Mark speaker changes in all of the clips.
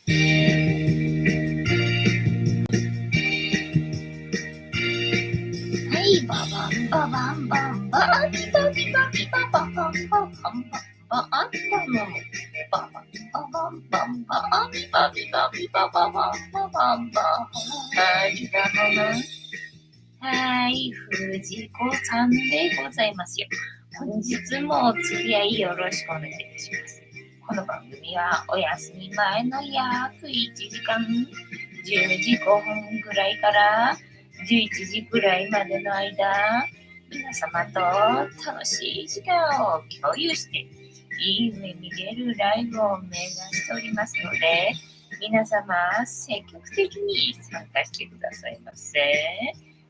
Speaker 1: はい、ババンババンバンバンビバビバビバババンババンバンバンバンバンババンバンバンビバビバビバババンババンバンはい、だな。はい、藤子さんでございますよ。本日もお付き合いよろしくお願いいたします。この番組はお休み前の約1時間、10時5分ぐらいから11時ぐらいまでの間、皆様と楽しい時間を共有して、いい夢見れるライブを目指しておりますので、皆様積極的に参加してくださいませ。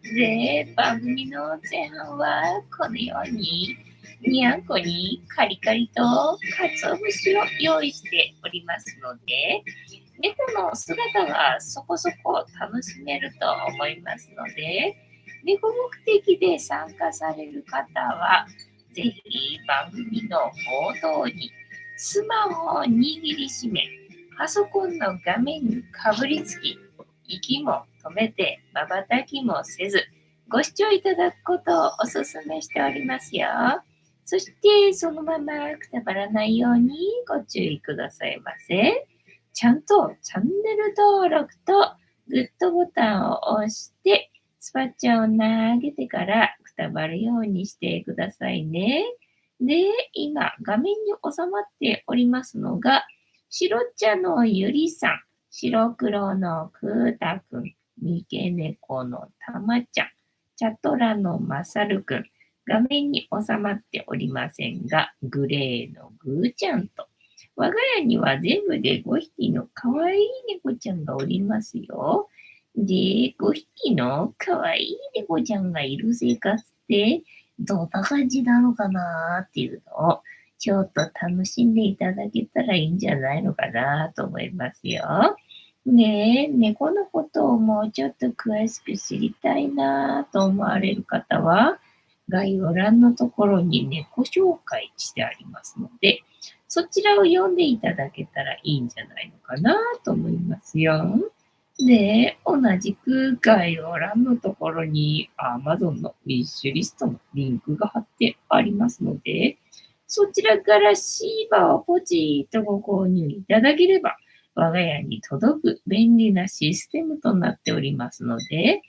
Speaker 1: で、番組の前半はこのようににゃんこにカリカリと鰹節を用意しておりますので、猫の姿がそこそこ楽しめると思いますので、猫目的で参加される方は、ぜひ番組の冒頭にスマホを握りしめ、パソコンの画面にかぶりつき、息も止めて瞬きもせず、ご視聴いただくことをお勧めしておりますよ。そしてそのままくたばらないようにご注意くださいませ。ちゃんとチャンネル登録とグッドボタンを押して、スパッチャを投げてからくたばるようにしてくださいね。で、今画面に収まっておりますのが、白茶のゆりさん、白黒のくーたくん、三毛猫のたまちゃん、チャトラのまさるくん、画面に収まっておりませんが、グレーのぐーちゃんと、我が家には全部で5匹のかわいい猫ちゃんがおりますよ。で、5匹のかわいい猫ちゃんがいる生活ってどんな感じなのかなっていうのをちょっと楽しんでいただけたらいいんじゃないのかなと思いますよ。ねえ、猫のことをもうちょっと詳しく知りたいなと思われる方は、概要欄のところに猫紹介してありますので、そちらを読んでいただけたらいいんじゃないのかなと思いますよ。で、同じく概要欄のところに Amazon のウィッシュリストのリンクが貼ってありますので、そちらからシーバーをポチッとご購入いただければ、我が家に届く便利なシステムとなっておりますので、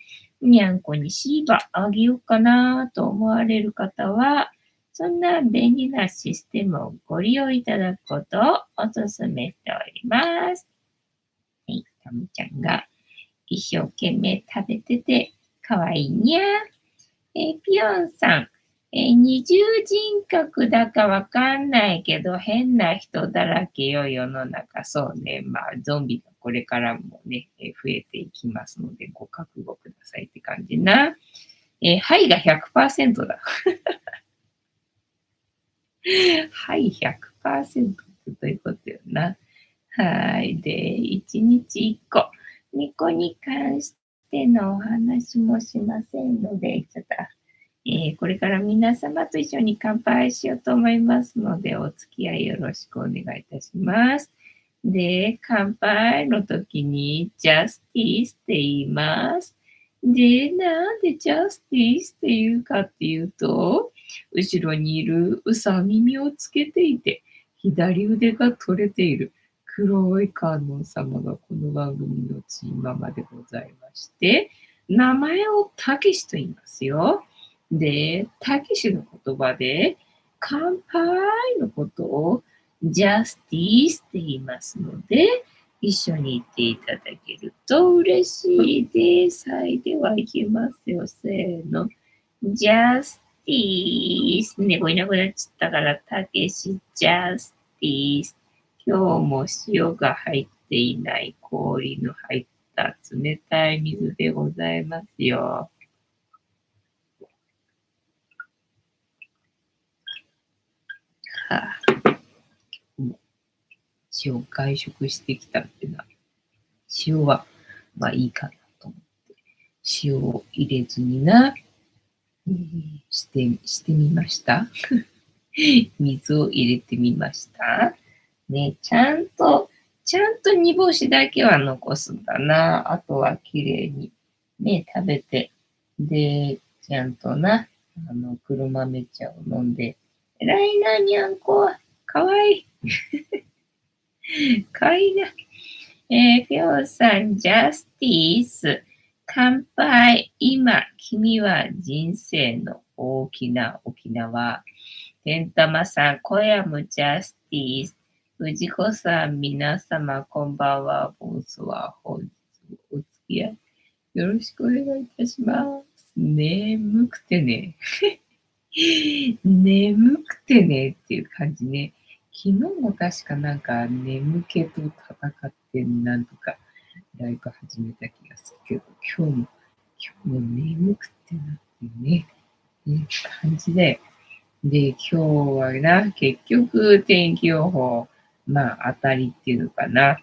Speaker 1: にゃんこにシーバーあげようかなと思われる方は、そんな便利なシステムをご利用いただくことをお勧めしております。はい、たむちゃんが一生懸命食べててかわいいにゃ。ピヨンさん、二重人格だかわかんないけど変な人だらけよ世の中。そうね。まあゾンビがこれからもね、増えていきますのでご覚悟くださいって感じな。はいが 100% だ。はい、100%ってどういうことよな。はい。で、1日1個。猫に関してのお話もしませんので、ちょっと、これから皆様と一緒に乾杯しようと思いますので、お付き合いよろしくお願いいたします。で、乾杯の時に、ジャスティスって言います。で、なんでジャスティスって言うかっていうと、後ろにいるうさ耳をつけていて、左腕が取れている黒い観音様がこの番組のチーママでございまして、名前をたけしと言いますよ。で、たけしの言葉で、乾杯のことをジャスティスって言いますので、一緒に言っていただけると嬉しいです。はい、では行きますよ。せーの。ジャスティス。猫いなくなっちゃったから、たけし、ジャスティス。今日も塩が入っていない氷の入った冷たい水でございますよ。はあ、もう塩外食してきたってな。塩は、まあいいかなと思って。塩を入れずにな、してみました。水を入れてみました。ね、ちゃんとちゃんと煮干しだけは残すんだな。あとは綺麗にね、食べて、で、ちゃんとな、黒豆茶を飲んで、偉いな、にゃんこは。かわいい。かわいいな。ぴょんさん、ジャスティス。乾杯。今、君は人生の大きな沖縄。てんたまさん、今夜もジャスティス。藤子さん、皆様、こんばんは。ボスは本日もお付き合いよろしくお願いいたします。眠くてね。眠くてねっていう感じね。昨日も確かなんか眠気と戦ってなんとかライブ始めた気がするけど、今日も眠くてなっていうね、感じで。で、今日はな、結局天気予報、まあ当たりっていうのかな。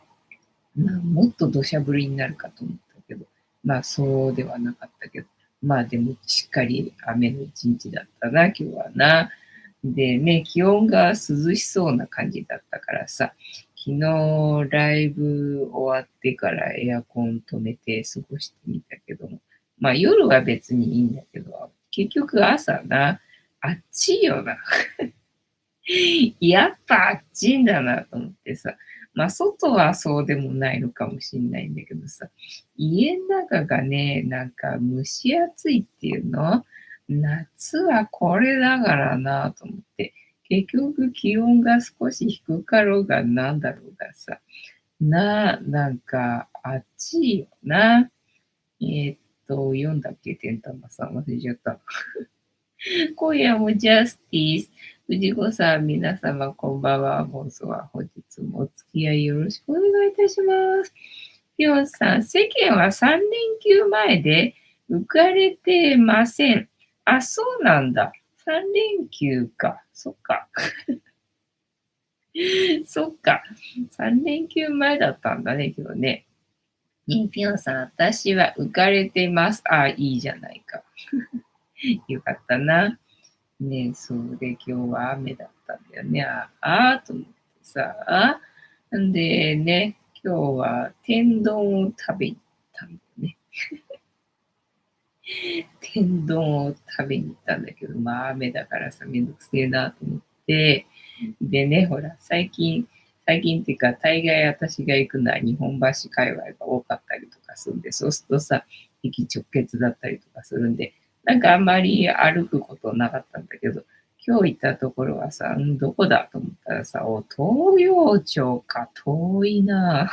Speaker 1: まあもっと土砂降りになるかと思ったけど、まあそうではなかったけど、まあでもしっかり雨の一日だったな、今日はな。でね、気温が涼しそうな感じだったからさ、昨日ライブ終わってからエアコン止めて過ごしてみたけども、まあ夜は別にいいんだけど、結局朝な、あっちいよな。やっぱあっちいんだなと思ってさ、まあ外はそうでもないのかもしれないんだけどさ、家の中がね、なんか蒸し暑いっていうの、夏はこれだからなと思って、結局気温が少し低かろうがなんだろうがさ、なんかあっちいよな。読んだっけ、天玉さん忘れちゃった。今夜もジャスティス。藤子さん、皆様、こんばんは。ボスは本日もお付き合いよろしくお願いいたします。ピョンさん、世間は3連休前で浮かれてません。あ、そうなんだ。3連休か。そっか。そっか。3連休前だったんだね、今日ね。ピョンさん、私は浮かれてます。あ、いいじゃないか。よかったな。ね、そうで、今日は雨だったんだよね。と思ってさ。んでね、今日は天丼を食べに行ったんだよね。天丼を食べに行ったんだけど、まあ雨だからさ、めんどくせえなと思って、でね、ほら、最近っていうか、大概私が行くのは日本橋界隈が多かったりとかするんで、そうするとさ、駅直結だったりとかするんで、なんかあんまり歩くことなかったんだけど、今日行ったところはさ、どこだと思ったらさ、東洋町か、遠いな。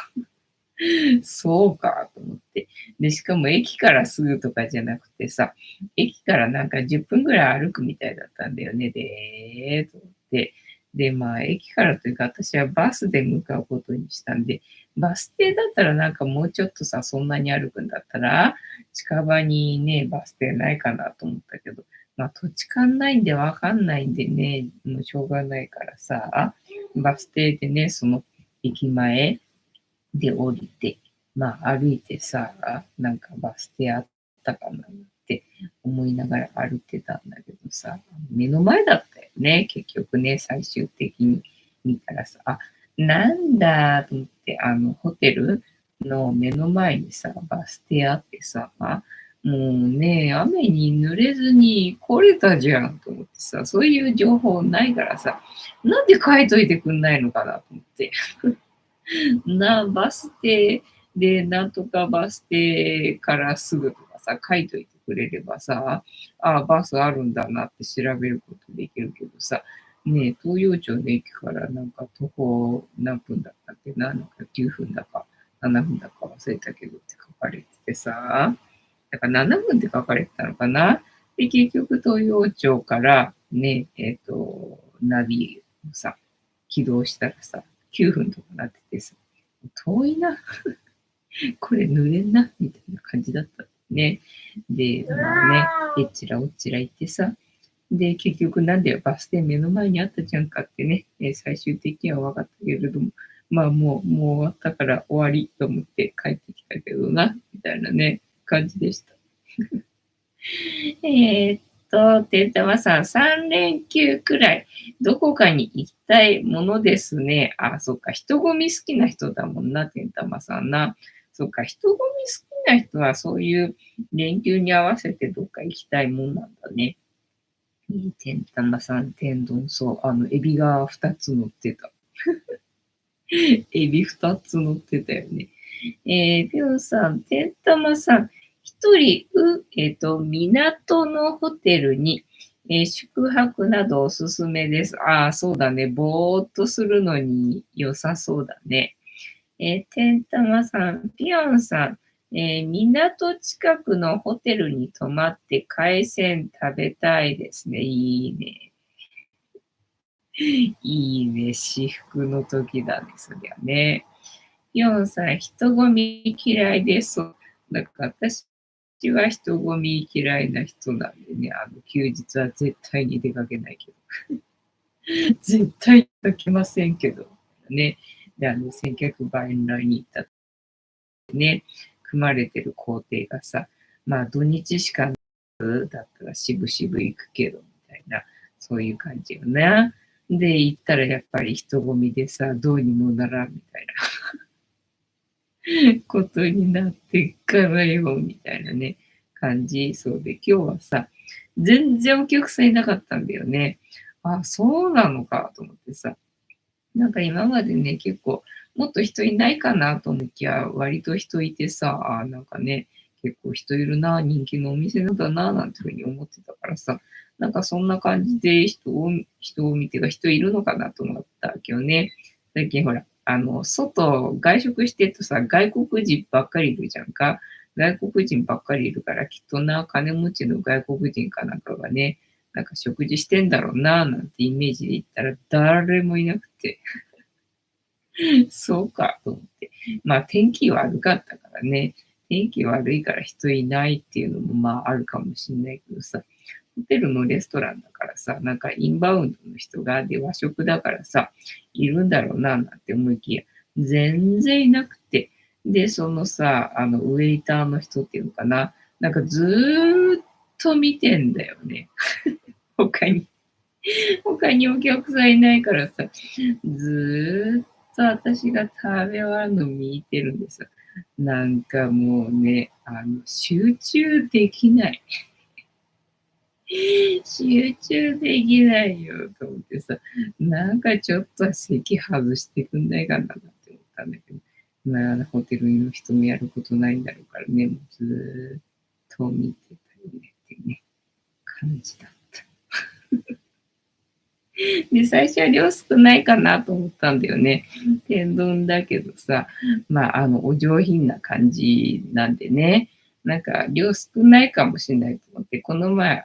Speaker 1: そうかと思って。で、しかも駅からすぐとかじゃなくてさ、駅からなんか10分ぐらい歩くみたいだったんだよね。で、と思って。で、まあ、駅からというか、私はバスで向かうことにしたんで、バス停だったらなんかもうちょっとさ、そんなに歩くんだったら、近場にね、バス停ないかなと思ったけど、まあ、土地勘ないんでわかんないんでね、もうしょうがないからさ、バス停でね、その駅前、で降りて、まあ歩いてさ、なんかバス停あったかなって思いながら歩いてたんだけどさ、目の前だったよね、結局ね、最終的に見たらさ、なんだと思って、ホテルの目の前にさ、バス停あってさ、もうね、雨に濡れずに来れたじゃんと思ってさ、そういう情報ないからさ、なんで書いといてくんないのかなと思って。バス停で、なんとかバス停からすぐとかさ、書いといてくれればさ、バスあるんだなって調べることできるけどさ、ねえ、東洋町の駅からなんか徒歩何分だったっけな、なんか9分だか7分だか忘れたけどって書かれててさ、だから7分って書かれてたのかな。で、結局東洋町からね、ナビをさ、起動したらさ、9分とかなっててさ、遠いな、これ濡れんな、みたいな感じだったね。で、まあね、えっちらおっちら行ってさ、で、結局なんでバス停目の前にあったじゃんかってね、最終的には分かったけれども、まあもう終わったから終わりと思って帰ってきたけどな、みたいなね、感じでした。えーっ
Speaker 2: てんたまさん、3連休くらい、どこかに行きたいものですね。あ、そっか、人混み好きな人だもんな、てんたまさんな。そっか、人混み好きな人はそういう連休に合わせてどっか行きたいもんなんだね。いいてんたまさん、天丼、そう、エビが2つ乗ってた。エビ2つ乗ってたよね。ぴょんさん、てんたまさん、一人、港のホテルに、宿泊などおすすめです。ああ、そうだね。ぼーっとするのに良さそうだね。てんたまさん、ぴょんさん、港近くのホテルに泊まって海鮮食べたいですね。いいね。いいね。至福の時だね。そりゃね。4歳、人混み嫌いです。だから私は人混み嫌いな人なんでね、休日は絶対に出かけないけど。絶対出かけませんけど。ね。で、千客万来に行ったね、組まれてる工程がさ、まあ土日しかなくだったら渋々行くけど、みたいな、そういう感じよね。で、行ったらやっぱり人混みでさ、どうにもならんみたいな。ことになってっからよ、みたいなね、感じ。そうで、今日はさ、全然お客さんいなかったんだよね。あ、そうなのかと思ってさ。なんか今までね、結構、もっと人いないかなと思いきや、割と人いてさ、あ、なんかね、結構人いるな、人気のお店なんだな、なんていうふうに思ってたからさ、なんかそんな感じで人を見てが人いるのかなと思ったわけよね。最近ほら、外食してるとさ、外国人ばっかりいるじゃんか。外国人ばっかりいるから、きっとな、金持ちの外国人かなんかがね、なんか食事してんだろうな、なんてイメージで言ったら、誰もいなくて、そうか、と思って。まあ、天気悪かったからね。天気悪いから人いないっていうのもまああるかもしれないけどさ、ホテルのレストランだからさ、なんかインバウンドの人が、で、和食だからさ、いるんだろうな、なんて思いきや、全然いなくて、で、そのさ、ウェイターの人っていうのかな、なんかずーっと見てんだよね。他に。他にお客さんいないからさ、ずーっと私が食べ終わるの見てるんですよ。なんかもうね、集中できない。集中できないよと思ってさ、なんかちょっとは席外してくんないかなって思ったんだけど、まあ、ホテルの人もやることないんだろうからね、もうずーっと見てたよねっていうね、感じだった。で、最初は量少ないかなと思ったんだよね。天丼だけどさ、まあ、お上品な感じなんでね、なんか量少ないかもしれないと思って、この前、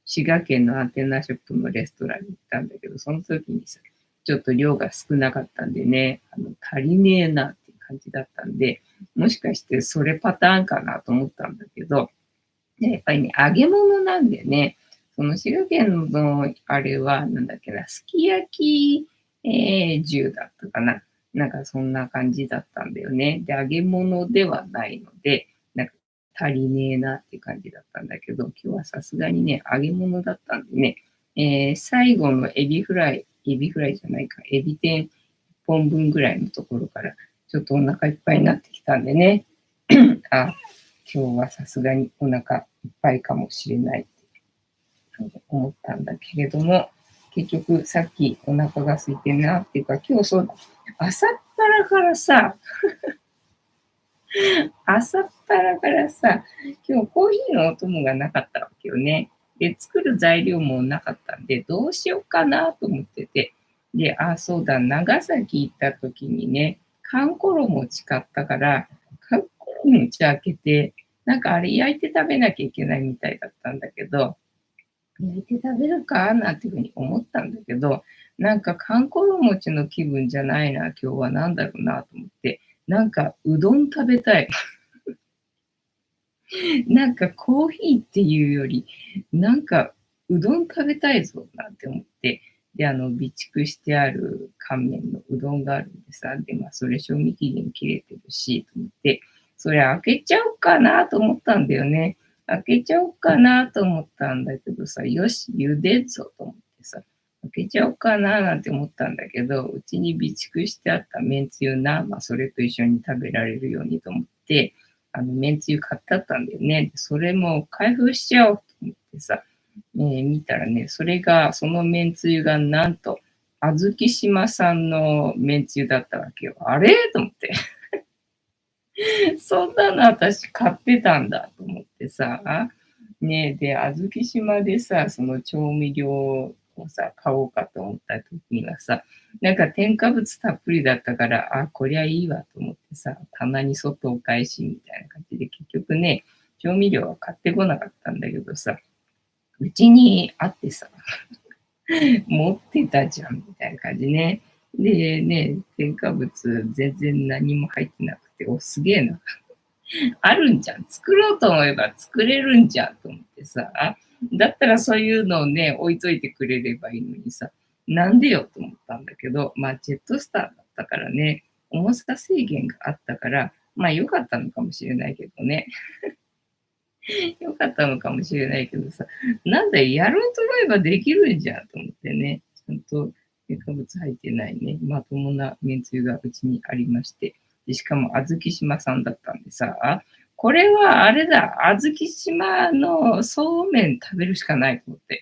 Speaker 2: 滋賀県のアンテナショップのレストランに行ったんだけど、その時にさ、ちょっと量が少なかったんでね、足りねえなっていう感じだったんで、もしかしてそれパターンかなと思ったんだけど、でやっぱりね、揚げ物なんでね、その滋賀県のあれは、なんだっけな、すき焼き、重だったかな。なんかそんな感じだったんだよね。で、揚げ物ではないので、なんか足りねえなっていう感じだったんだけど、今日はさすがにね、揚げ物だったんでね、最後のエビフライじゃないか、エビ天1本分ぐらいのところから、ちょっとお腹いっぱいになってきたんでね、あ、今日はさすがにお腹いっぱいかもしれないって思ったんだけれども、結局さっきお腹が空いてるなっていうか、今日そうだ、朝っぱらからさ、朝っぱらからさ、今日コーヒーのお供がなかったわけよね。で、作る材料もなかったんで、どうしようかなと思ってて。で、あ、そうだ、長崎行った時にね、かんころ餅買ったから、かんころ餅開けて、なんかあれ焼いて食べなきゃいけないみたいだったんだけど、焼いて食べるかなんていうふうに思ったんだけど、なんかかんころ餅の気分じゃないな、今日はなんだろうなと思って、なんかうどん食べたい。なんかコーヒーっていうより、なんかうどん食べたいぞなんて思って、で、備蓄してある乾麺のうどんがあるんでさ、で、まあ、それ賞味期限切れてるし、と思って、それ開けちゃおうかなと思ったんだよね。開けちゃおうかなと思ったんだけどさ、よし、茹でっぞと思ってさ、開けちゃおうかななんて思ったんだけど、うちに備蓄してあっためんつゆな、それと一緒に食べられるようにと思って、めんつゆ買ってあったんだよね。それも開封しちゃおうと思ってさ、見たらね、そのめんつゆがなんと、あずき島産のめんつゆだったわけよ。あれと思って。そんなの私買ってたんだと思ってさ、ねえ、で、あずき島でさ、その調味料をさ、買おうかと思った時にはさ、なんか添加物たっぷりだったから、こりゃいいわと思ってさ、棚に外お返しみたいな感じで結局ね、調味料は買ってこなかったんだけどさ、うちにあってさ、持ってたじゃんみたいな感じね。でね、添加物全然何も入ってなくて、すげえな。あるんじゃん。作ろうと思えば作れるんじゃんと思ってさ、だったらそういうのをね、置いといてくれればいいのにさ、なんでよと思ったんだけど、ジェットスターだったからね、重さ制限があったから、良かったのかもしれないけどね。良かったのかもしれないけどさ、なんだよ、やろうと思えばできるんじゃんと思ってね、ちゃんと添加物入ってないね、まともなめんつゆがうちにありまして、でしかもあずき島さんだったんでさ、これはあれだ、あずき島のそうめん食べるしかないと思って。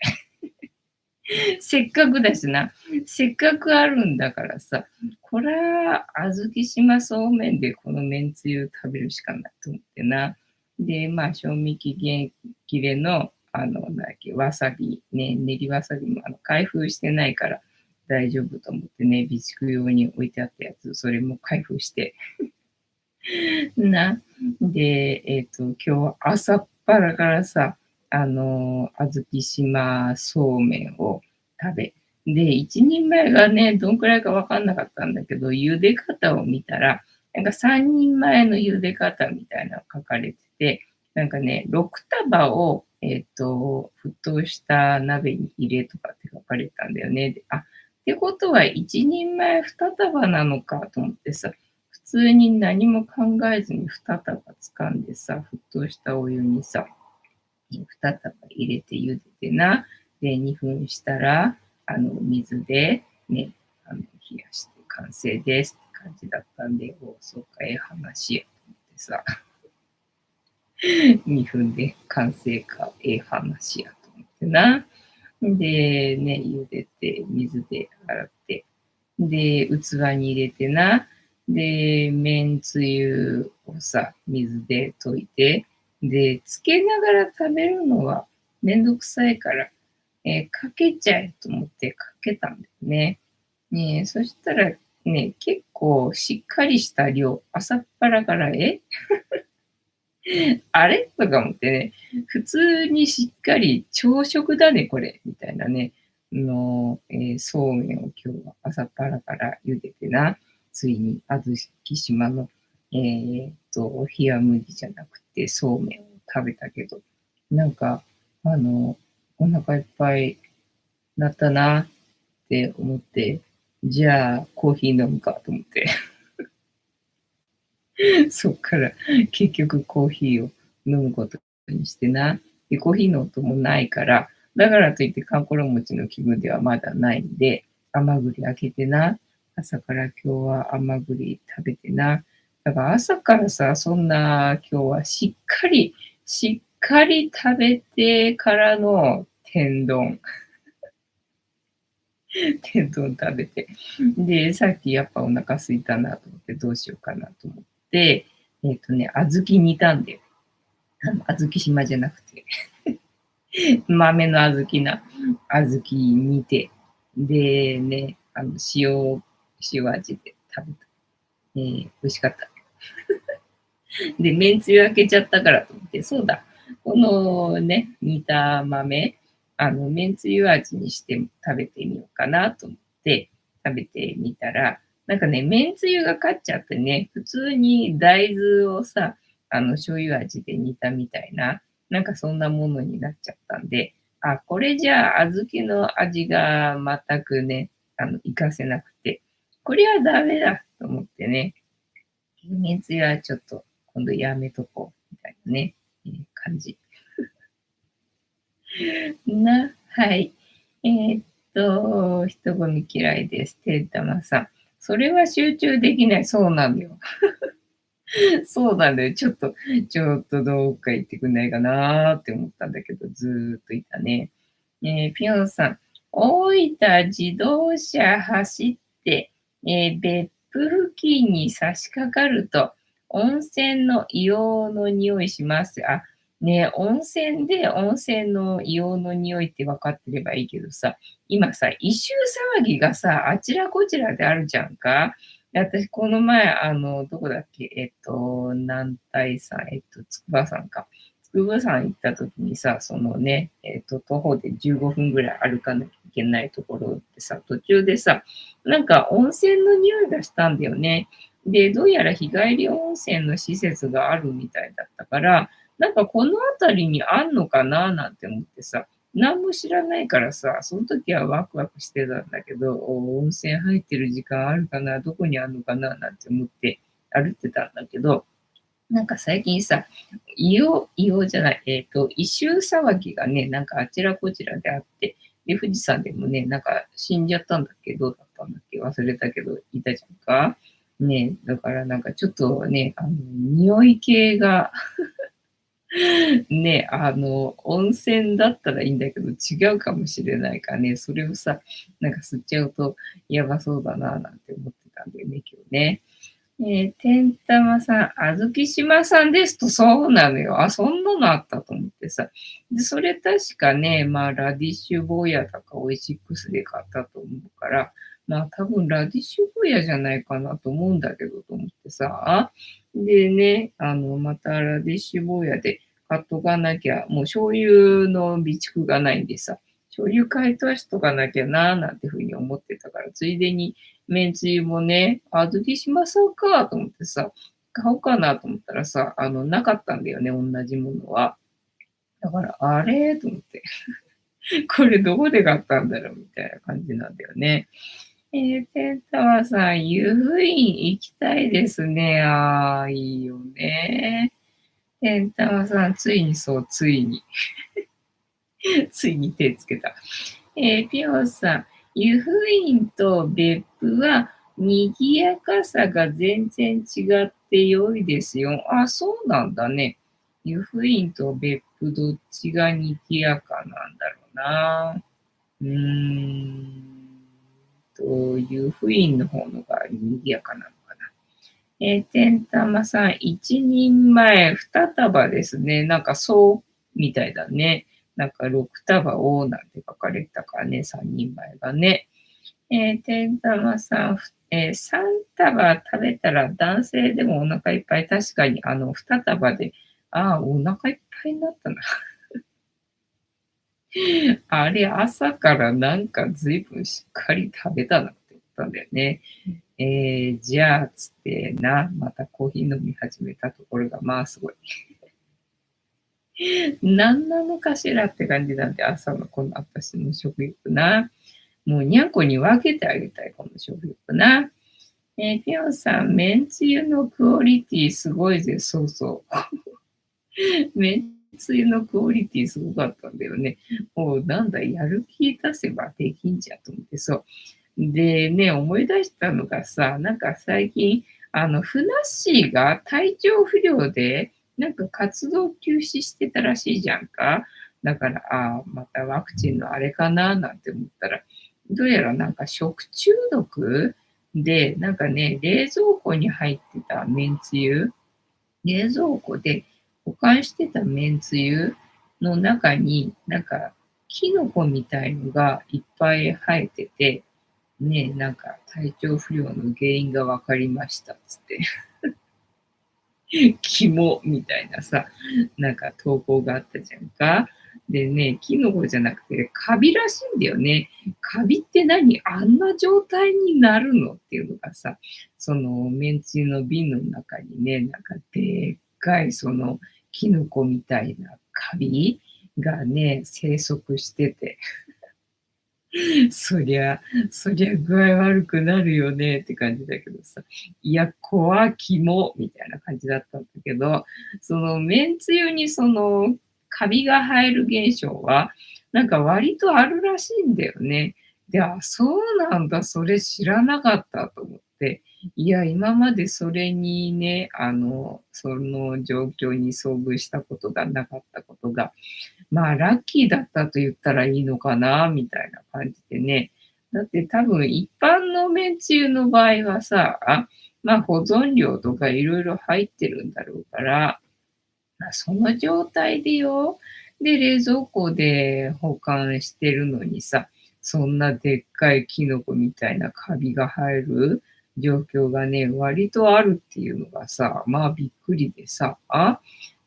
Speaker 2: せっかくだしな。せっかくあるんだからさ、これはあずき島そうめんでこのめんつゆ食べるしかないと思ってな。で、賞味期限切れの、なんだっけ、わさび、ね、練りわさびも開封してないから大丈夫と思ってね、備蓄用に置いてあったやつ、それも開封して。な。で、今日朝っぱらからさ、あずき島そうめんを食べ、で、一人前がね、どんくらいかわかんなかったんだけど、茹で方を見たら、なんか三人前の茹で方みたいなの書かれてて、なんかね、6束を、沸騰した鍋に入れとかって書かれてたんだよね。で、ってことは一人前2束なのかと思ってさ、普通に何も考えずに2束掴んでさ、沸騰したお湯にさ、2束入れて茹でてな。で、2分したら、水でね、冷やして完成ですって感じだったんで、そうか、話やと思ってさ、2分で完成か、話やと思ってな。で、ね、茹でて、水で洗って、で、器に入れてな。で、めんつゆをさ、水で溶いて、で、つけながら食べるのはめんどくさいから、かけちゃえと思ってかけたんだよね。ね、そしたらね、結構しっかりした量、朝っぱらから、あれとか思ってね、普通にしっかり朝食だね、これ、みたいなね、そうめんを今日は朝っぱらから茹でてな、ついにあずき島の、冷麦じゃなくてそうめんを食べたけど、なんか、お腹いっぱいなったなって思って、じゃあコーヒー飲むかと思って。そっから結局コーヒーを飲むことにしてな。で、コーヒーの音もないから、だからといってかんころ餅の気分ではまだないんで、甘栗開けてな。朝から今日は甘栗食べてな。だから朝からさ、そんな今日はしっかり食べてからの天丼。天丼食べて。で、さっきやっぱお腹空いたなと思ってどうしようかなと思って、小豆煮たんで、小豆島じゃなくて、豆の小豆な、小豆煮て、でね、塩味で食べた。美味しかった。で、めんつゆ開けちゃったからと思って、そうだ、このね、煮た豆、めんつゆ味にして食べてみようかなと思って食べてみたら、なんかね、めんつゆが勝っちゃってね、普通に大豆をさ、醤油味で煮たみたいな、なんかそんなものになっちゃったんで、これじゃあ小豆の味が全くね、活かせなくて、これはダメだと思ってね、めんつゆはちょっと今度やめとこうみたいなね、感じ。はい。人混み嫌いです。てんたまさん。それは集中できない。そうなんだよ。そうなんだよ。ちょっとどっか行ってくんないかなって思ったんだけど、ずーっといたね。ぴょんさん。大分自動車走って、別府付近に差し掛かると、温泉の硫黄の匂いします。あ、ね、温泉で温泉の硫黄の匂いって分かってればいいけどさ、今さ、異臭騒ぎがさ、あちらこちらであるじゃんか。私、この前、どこだっけ、南大さん、筑波山か。筑波山行った時にさ、そのね、徒歩で15分ぐらい歩かなきゃいけないところってさ、途中でさ、なんか温泉の匂いがしたんだよね。で、どうやら日帰り温泉の施設があるみたいだったから、なんかこの辺りにあんのかななんて思ってさ、何も知らないからさ、その時はワクワクしてたんだけど、温泉入ってる時間あるかな、どこにあるのかななんて思って歩いてたんだけど、なんか最近さ、硫黄じゃない、異臭騒ぎがね、なんかあちらこちらであって、で、富士山でもね、なんか死んじゃったんだっけどうだったんだっけ忘れたけど、いたじゃんか。ね、だからなんかちょっとね、匂い系がね、温泉だったらいいんだけど、違うかもしれないからね、それをさ、なんか吸っちゃうとやばそうだな、なんて思ってたんだよね、今日ね。てんたまさん、あずきしまさんですと、そうなのよ。あ、そんなのあったと思ってさ。で、それ確かね、まあ、ラディッシュ坊やだかオイシックスで買ったと思うから、まあ、多分ラディッシュ坊やじゃないかなと思うんだけど、と思ってさ。でね、またラディッシュ坊やで買っとかなきゃ、もう醤油の備蓄がないんでさ、醤油買い足しとかなきゃな、なんてふうに思ってたから、ついでにめんつゆもね、あずきしまさんかと思ってさ、買おうかなと思ったらさ、なかったんだよね、同じものは。だから、あれと思って、これどこで買ったんだろうみたいな感じなんだよね。ペンタワさん、湯布院行きたいですね。ああ、いいよね。ペンタワさん、ついにそう、ついに、ついに手つけた。ピオさん、湯布院と別府は賑やかさが全然違って良いですよ。あ、そうなんだね。湯布院と別府どっちが賑やかなんだろうな。うーん湯布院の方のが賑やかなのかな。てんたまさん、一人前二束ですね。なんかそうみたいだね。なんか6束をなんて書かれたからね、三人前がね。てんたまさん、3束食べたら男性でもお腹いっぱい。確かに2束で、ああ、お腹いっぱいになったな。あれ、朝からなんか随分しっかり食べたなって言ったんだよね。じゃあ、つってな、またコーヒー飲み始めたところが、まあすごい。何なのかしらって感じなんで、朝のこの私の食欲な。もうにゃんこに分けてあげたい、この食欲な。ピョンさん、めんつゆのクオリティすごいぜ。そうそう。めんつゆのクオリティすごかったんだよね。もうなんだ、やる気出せばできんじゃんと思ってそう。でね、思い出したのがさ、なんか最近、ふなっしーが体調不良で、なんか活動休止してたらしいじゃんか。だから、またワクチンのあれかななんて思ったら、どうやらなんか食中毒で、なんかね、冷蔵庫に入ってためんつゆ、冷蔵庫で保管してためんつゆの中に、なんか、キノコみたいのがいっぱい生えてて、ね、なんか体調不良の原因が分かりましたっつって、肝みたいなさ、なんか投稿があったじゃんか。でね、キノコじゃなくてカビらしいんだよね。カビって何あんな状態になるのっていうのがさ、そのめんつゆの瓶の中にね、なんかでっかいそのキノコみたいなカビがね、生息してて、そりゃ、そりゃ具合悪くなるよねって感じだけどさ、いや、怖きも、みたいな感じだったんだけど、その、めんつゆにその、カビが生える現象は、なんか割とあるらしいんだよね。で、あ、そうなんだ、それ知らなかったと思って。いや、今までそれにね、その状況に遭遇したことがなかったことが、まあ、ラッキーだったと言ったらいいのかな、みたいな感じでね。だって多分一般のめんつゆの場合はさ、まあ保存料とかいろいろ入ってるんだろうから、まあ、その状態でよ。で、冷蔵庫で保管してるのにさ、そんなでっかいキノコみたいなカビが生える状況がね、割とあるっていうのがさ、まあびっくりでさ、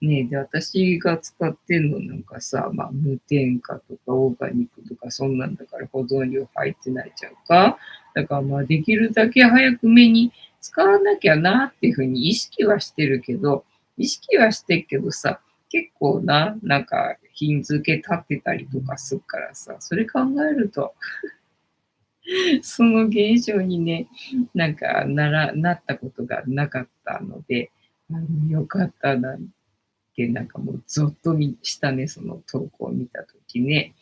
Speaker 2: ねえ、で、私が使ってんのなんかさ、まあ無添加とかオーガニックとかそんなんだから保存料入ってないじゃんか。だからまあできるだけ早く目に使わなきゃなっていうふうに意識はしてるけど、意識はしてっけどさ、結構な、なんか、日付経ってたりとかするからさ、それ考えると、その現象にね、なんか、なったことがなかったので、よかったなんて、なんかもうゾッとしたね、その投稿を見たときね。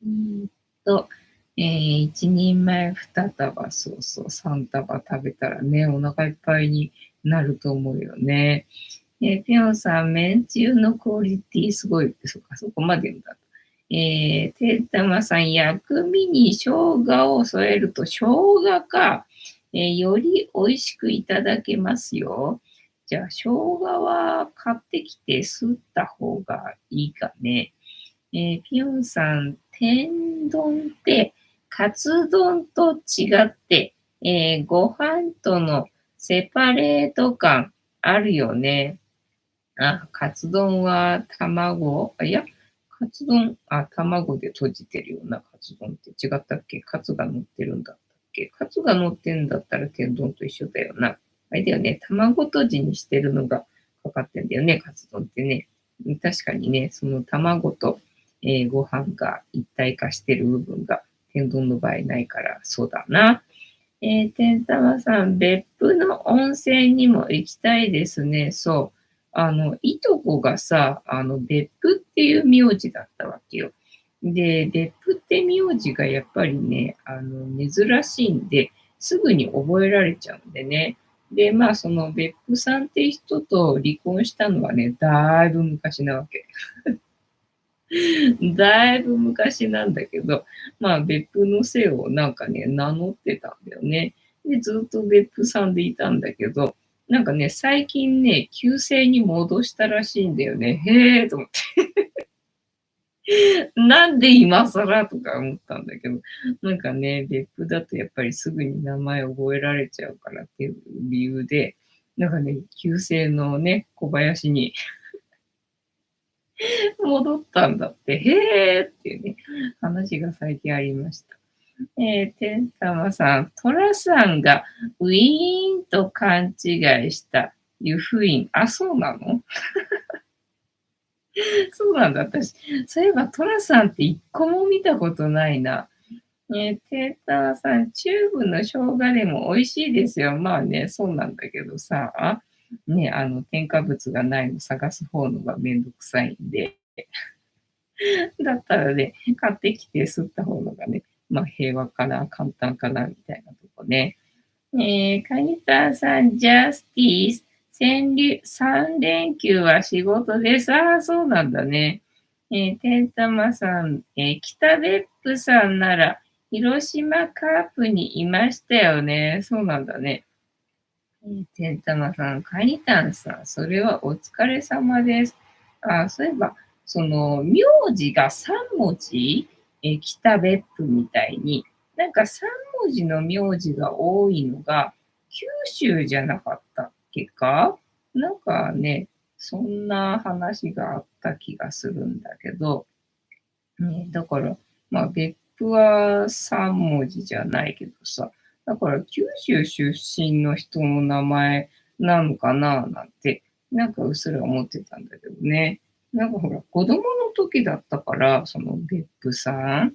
Speaker 2: うーんと、一人前2束、そうそう、3束食べたらね、お腹いっぱいになると思うよね。ぴょんさん、めんつゆのクオリティすごい。そっか、そこまで言うんだ。てんたまさん、薬味に生姜を添えると、生姜か、より美味しくいただけますよ。じゃあ、生姜は買ってきてすった方がいいかね。ぴよんさん、天丼ってカツ丼と違って、ご飯とのセパレート感あるよね。カツ丼は卵いや、カツ丼、卵で閉じてるようなカツ丼って違ったっけ？カツが乗ってるんだったっけ？カツが乗ってんだったら天丼と一緒だよな。あれだよね、卵とじにしてるのがかかってんだよね、カツ丼ってね。確かにね、その卵と、ご飯が一体化してる部分が天丼の場合ないから、そうだな。天玉さん、別府の温泉にも行きたいですね。そう。いとこがさ、別府っていう名字だったわけよ。で、別府って名字がやっぱりね、珍しいんで、すぐに覚えられちゃうんでね。で、まあ、その別府さんって人と離婚したのはね、だいぶ昔なわけ。だいぶ昔なんだけど、まあ別府の姓をなんかね、名乗ってたんだよね。で、ずっと別府さんでいたんだけど、なんかね、最近ね、旧姓に戻したらしいんだよね。へえと思って。なんで今更とか思ったんだけど、なんかね、別府だとやっぱりすぐに名前覚えられちゃうからっていう理由で、なんかね、旧姓のね、小林に戻ったんだって、へーっていうね、話が最近ありました。てんたまさん、トラさんがウィーンと勘違いした湯布院。そうなの？そうなんだ。私、そういえばトラさんって一個も見たことないな。てんたまさん、チューブの生姜でも美味しいですよ。まあね、そうなんだけどさ、ね、添加物がないの探す方のがめんどくさいんで、だったらね、買ってきて吸った方のがね、まあ平和かな、簡単かな、みたいなとこね。カニタさん、ジャスティス、3連休は仕事です。そうなんだね。てんたまさん、北別府さんなら、広島カープにいましたよね。そうなんだね。てんたまさん、カニタンさん、それはお疲れ様です。そういえば、その、名字が3文字、北別府みたいに、なんか3文字の名字が多いのが、九州じゃなかったっけか？なんかね、そんな話があった気がするんだけど、ね、だから、まあ、別府は3文字じゃないけどさ、だから九州出身の人の名前なのかななんて、なんかうっすら思ってたんだけどね。なんかほら、子供の時だったから、その別府さんっ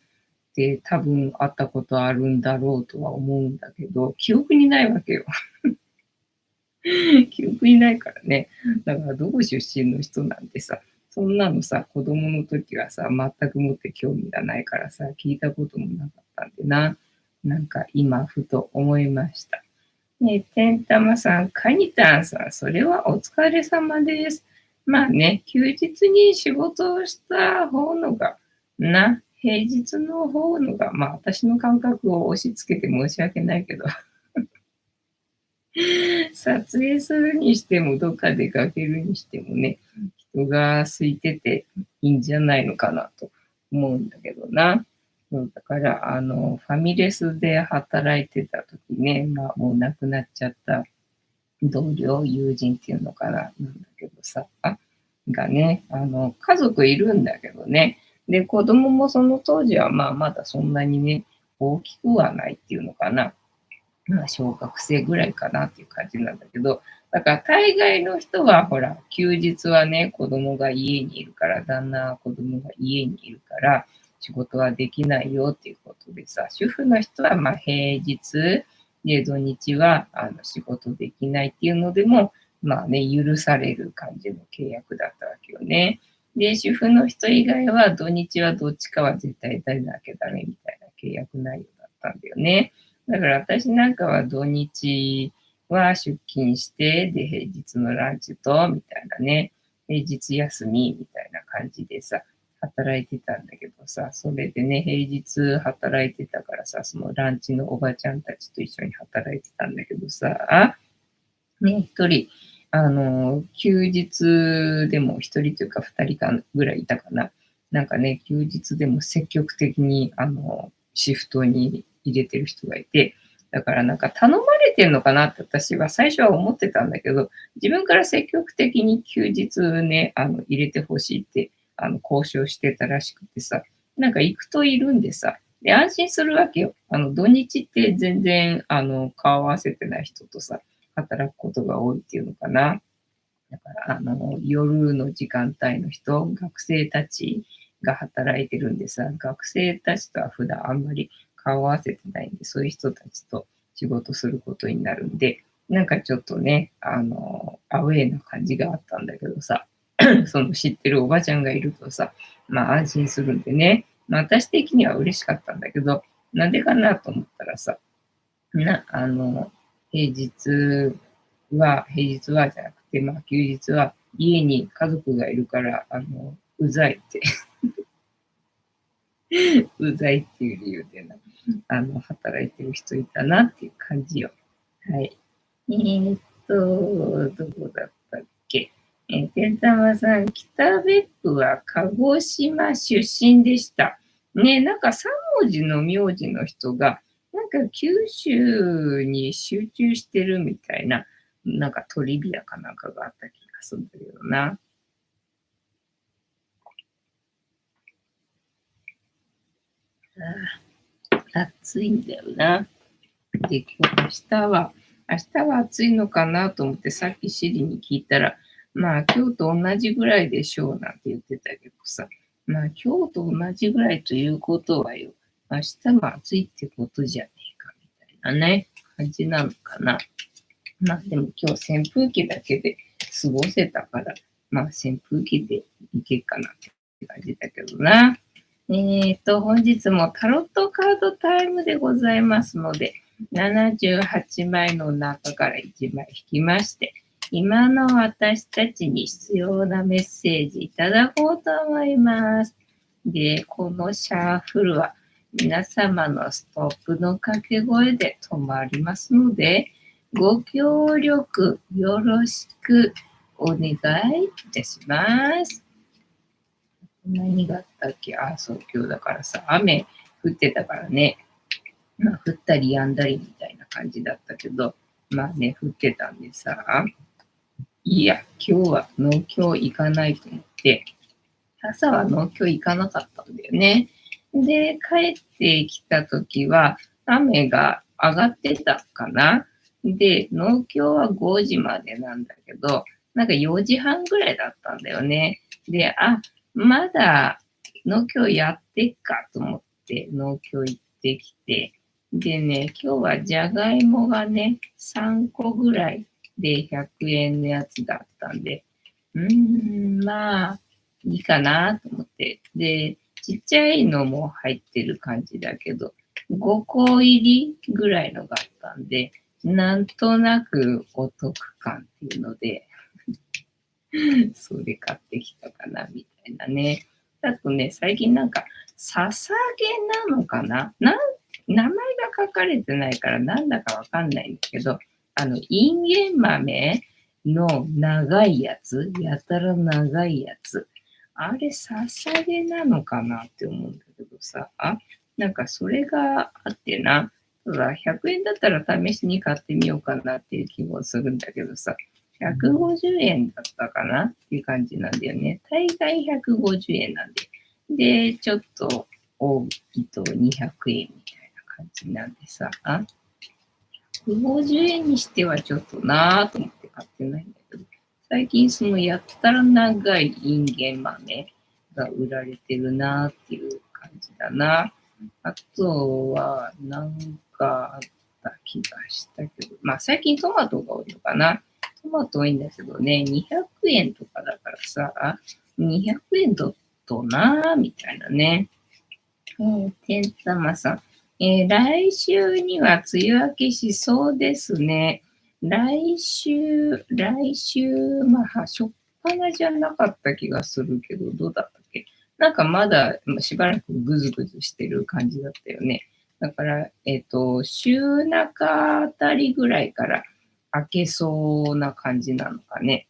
Speaker 2: て多分会ったことあるんだろうとは思うんだけど、記憶にないわけよ。記憶にないからね。だからどこ出身の人なんてさ、そんなのさ、子供の時はさ、全くもって興味がないからさ、聞いたこともなかったんでな。なんか今、ふと思いました。ねえ、てんたまさん、カニタンさん、それはお疲れ様です。まあね、休日に仕事をした方のが、平日の方のが、まあ私の感覚を押し付けて申し訳ないけど、撮影するにしても、どっか出かけるにしてもね、人が空いてていいんじゃないのかなと思うんだけどな。そうだから、ファミレスで働いてた時ね、まあもう亡くなっちゃった同僚、友人っていうのかな、なんだけどさ、がね、家族いるんだけどね、で、子供もその当時はまあまだそんなにね、大きくはないっていうのかな。まあ、小学生ぐらいかなっていう感じなんだけど、だから大概の人はほら、休日はね、子供が家にいるから、旦那は子供が家にいるから、仕事はできないよっていうことでさ、主婦の人はまあ平日で土日は仕事できないっていうのでも、まあね、許される感じの契約だったわけよね。で、主婦の人以外は土日はどっちかは絶対出なきゃダメみたいな契約内容だったんだよね。だから私なんかは土日は出勤して、で、平日のランチと、みたいなね、平日休みみたいな感じでさ、働いてたんだけどさ、それでね、平日働いてたからさ、そのランチのおばちゃんたちと一緒に働いてたんだけどさ、ね、一人、休日でも一人というか二人かぐらいいたかな。なんかね、休日でも積極的に、シフトに入れてる人がいて、だからなんか頼まれてんのかなって私は最初は思ってたんだけど、自分から積極的に休日ね、入れてほしいって、交渉してたらしくてさ、なんか行くといるんでさ、で、安心するわけよ。土日って全然、顔合わせてない人とさ、働くことが多いっていうのかな。だから、夜の時間帯の人、学生たちが働いてるんでさ、学生たちとは普段あんまり顔合わせてないんで、そういう人たちと仕事することになるんで、なんかちょっとね、アウェーな感じがあったんだけどさ、その知ってるおばちゃんがいるとさ、まあ安心するんでね、まあ私的には嬉しかったんだけど、なんでかなと思ったらさ、な、あの、平日はじゃなくて、まあ休日は家に家族がいるから、うざいって、うざいっていう理由でな、働いてる人いたなっていう感じよ。はい。どこだったっけ。天玉さん、北別府は鹿児島出身でした。ね、なんか3文字の名字の人が、なんか九州に集中してるみたいな、なんかトリビアかなんかがあった気がするんだけどな。暑いんだよな。で、明日は暑いのかなと思ってさっきシリに聞いたら、まあ今日と同じぐらいでしょうなんて言ってたけどさ、まあ今日と同じぐらいということはよ、明日も暑いってことじゃねえかみたいなね、感じなのかな。まあでも今日扇風機だけで過ごせたから、まあ扇風機でいけるかなって感じだけどな。本日もタロットカードタイムでございますので、78枚の中から1枚引きまして、今の私たちに必要なメッセージいただこうと思います。で、このシャッフルは皆様のストップの掛け声で止まりますので、ご協力よろしくお願いいたします。何があったっけ。そう、今日だからさ、雨降ってたからね。まあ、降ったり止んだりみたいな感じだったけど、まあね、降ってたんでさ、いや、今日は農協行かないと思って、朝は農協行かなかったんだよね。で、帰ってきた時は、雨が上がってたかな。で、農協は5時までなんだけど、なんか4時半ぐらいだったんだよね。で、まだ農協やってっかと思って農協行ってきて、でね、今日はじゃがいもがね、3個ぐらいで100円のやつだったんで、まあ、いいかなと思って。で、ちっちゃいのも入ってる感じだけど、5個入りぐらいのがあったんで、なんとなくお得感っていうので、それ買ってきたかな、みたいなね。あとね、最近なんか、ささげなのかな名前が書かれてないからなんだかわかんないんだけど、インゲン豆の長いやつ、やたら長いやつ。あれ、ささげなのかなって思うんだけどさ、なんかそれがあってな、ただ100円だったら試しに買ってみようかなっていう気もするんだけどさ、150円だったかなっていう感じなんだよね。大概150円なんで。で、ちょっと大きいと200円みたいな感じなんでさ、150円にしてはちょっとなぁと思って買ってないんだけど、最近そのやったら長いインゲン豆が売られてるなぁっていう感じだな。あとは、なんかあった気がしたけど、まあ最近トマトが多いのかな。トマト多いんだけどね、200円とかだからさ、200円だとなぁみたいなね。てんたまさん。来週には梅雨明けしそうですね。来週、まあ、初っ端じゃなかった気がするけど、どうだったっけ。なんかまだしばらくぐずぐずしてる感じだったよね。だから、週中あたりぐらいから明けそうな感じなのかね。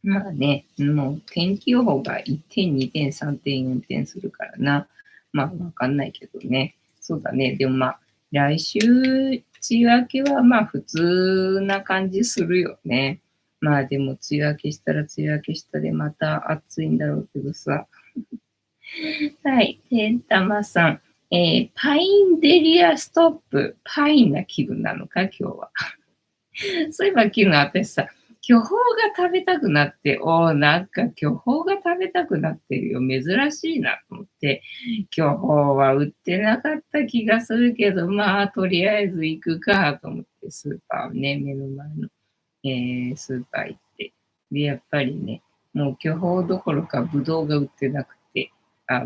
Speaker 2: まあね、もう天気予報が1点、2点、3点、4点するからな。まあわかんないけどね。そうだね。でもまあ、来週、梅雨明けはまあ普通な感じするよね。まあでも梅雨明けしたら梅雨明けしたでまた暑いんだろうけどさ。はい。てんたまさん。パインデリアストップ。パインな気分なのか、今日は。そういえば昨日私さ、巨峰が食べたくなって、なんか巨峰が食べたくなってるよ。珍しいなと思って、巨峰は売ってなかった気がするけど、まあ、とりあえず行くかと思って、スーパーね、目の前の、スーパー行って。で、やっぱりね、もう巨峰どころかブドウが売ってなくて、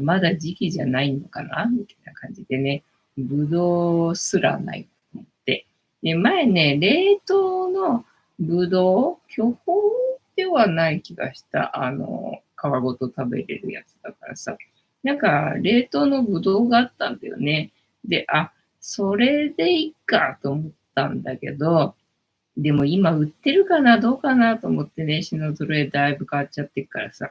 Speaker 2: まだ時期じゃないのかなみたいな感じでね、ブドウすらないと思って。で、前ね、冷凍のぶどう、巨峰ではない気がした。皮ごと食べれるやつだからさ。なんか、冷凍のぶどうがあったんだよね。で、それでいいかと思ったんだけど、でも今売ってるかなどうかなと思ってね、品揃えだいぶ変わっちゃってるからさ。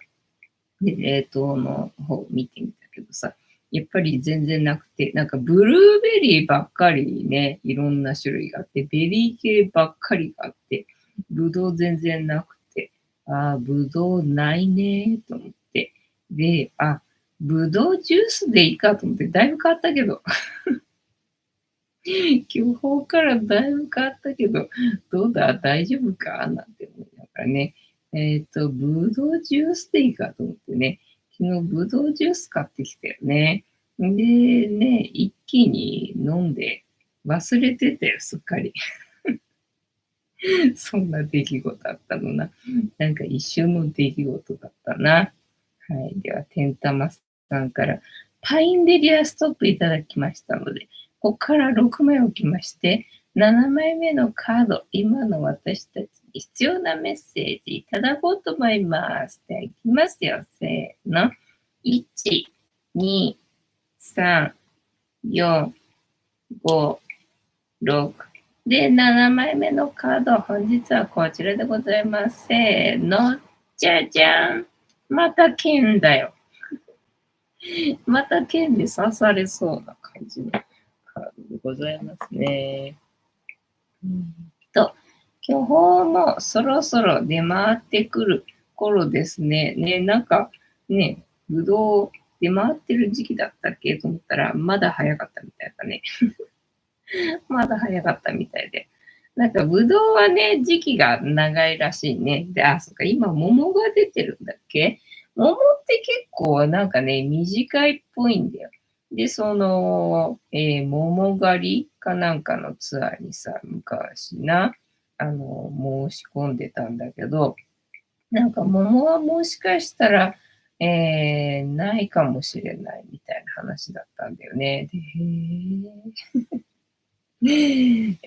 Speaker 2: で、冷凍の方見てみたけどさ、やっぱり全然なくて、なんかブルーベリーばっかりね、いろんな種類があって、ベリー系ばっかりがあって、ぶどう全然なくて、ぶどうないねと思って。で、ぶどうジュースでいいかと思って、だいぶ変わったけど、巨峰からだいぶ変わったけど、どうだ大丈夫かなんて思いながらね。ぶどうジュースでいいかと思ってね。昨日ぶどうジュース買ってきたよね。でね、一気に飲んで忘れてたよ、すっかり。そんな出来事あったのな。なんか一瞬の出来事だったな。はい。では、てんたまさんからパインデリアストップいただきましたので、ここから6枚置きまして、7枚目のカード、今の私たちに必要なメッセージいただこうと思います。では、いきますよ。せーの。1、2、3、4、5、6。で、7枚目のカード、本日はこちらでございます。せーの。じゃじゃん。また剣だよ。また剣で刺されそうな感じのカードでございますね。巨峰もそろそろ出回ってくる頃ですね。なんかね、ぶどう出回ってる時期だったっけと思ったら、まだ早かったみたいだね。まだ早かったみたいで。なんかぶどうはね、時期が長いらしいね。で、そっか、今桃が出てるんだっけ。桃って結構なんかね、短いっぽいんだよ。で、桃狩りかなんかのツアーにさ、昔な、申し込んでたんだけど、なんか桃はもしかしたら、ないかもしれないみたいな話だったんだよね。で、っ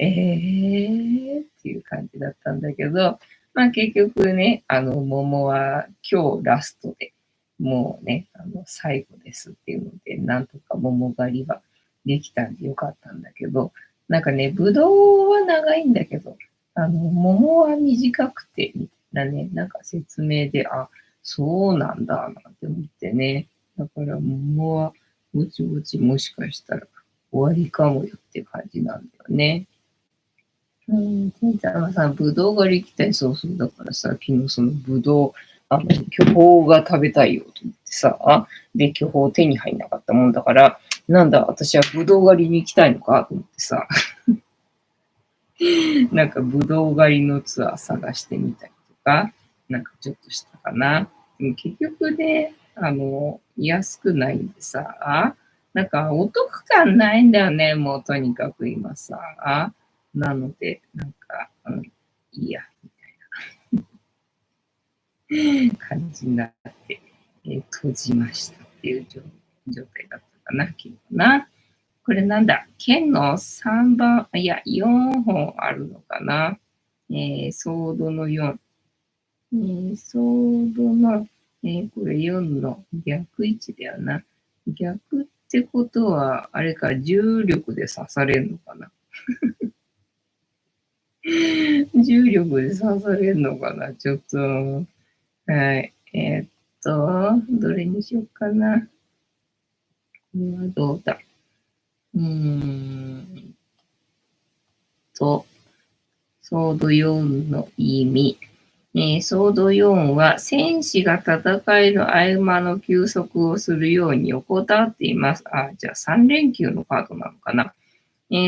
Speaker 2: ていう感じだったんだけど、まあ結局ね、桃は今日ラストで、もうね、最後ですっていうので、なんとか桃狩りはできたんでよかったんだけど、なんかね、ぶどうは長いんだけど、桃は短くて、みたいなね、なんか説明で、あ、そうなんだ、なんて思ってね。だから桃はぼちぼちもしかしたら終わりかもよって感じなんだよね。ケンタマさん、ぶどう狩り行きたい。そうそう。だからさ、昨日そのぶどう、巨峰が食べたいよと思ってさ、で、巨峰手に入んなかったもんだから、なんだ、私はぶどう狩りに行きたいのかと思ってさ、なんかぶどう狩りのツアー探してみたりとか、なんかちょっとしたかな。でも結局ね、安くないんでさ、なんかお得感ないんだよね、もうとにかく今さ。なので、なんか、いいや、感じになって、閉じましたっていう状態だったかな、昨日な。これなんだ、剣の3番、いや、4本あるのかな。ソードの4。ソードの、これ4の逆位置だよな。逆ってことは、あれか、重力で刺されるのかな。重力で刺されるのかな。ちょっと、はい。どれにしようかな。これはどうだ。うーんと、ソード4の意味。ソード4は、戦士が戦いの合間の休息をするように横たわっています。じゃあ3連休のカードなのかな。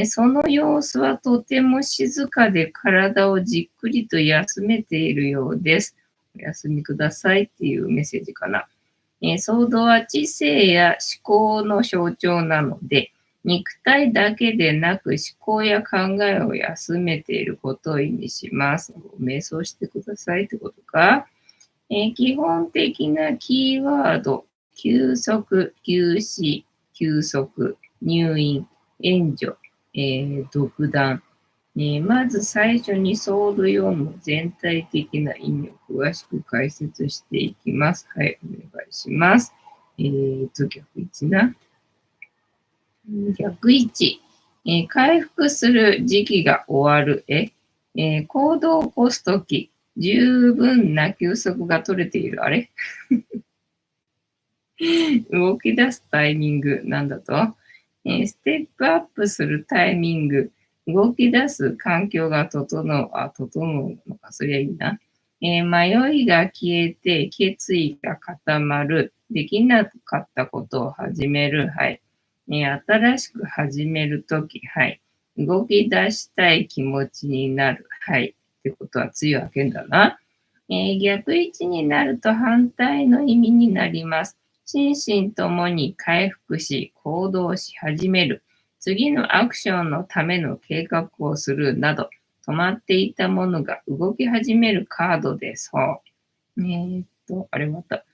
Speaker 2: その様子はとても静かで体をじっくりと休めているようです。お休みくださいっていうメッセージかな。ソードは知性や思考の象徴なので、肉体だけでなく思考や考えを休めていることを意味します。瞑想してくださいってことか。基本的なキーワード、休息、休止、休息、入院、援助、独断。まず最初にソード4の全体的な意味を詳しく解説していきます。はい、お願いします。逆位置な。逆位置。回復する時期が終わる。行動を起こすとき、十分な休息が取れている。あれ動き出すタイミングなんだと、ステップアップするタイミング、動き出す環境が整う。整うのか、そりゃいいな。迷いが消えて、決意が固まる。できなかったことを始める。はい。新しく始めるとき、はい。動き出したい気持ちになる。はい。ってことは、梅雨明けんだな。逆位置になると反対の意味になります。心身ともに回復し、行動し始める。次のアクションのための計画をするなど、止まっていたものが動き始めるカードです。あれまた。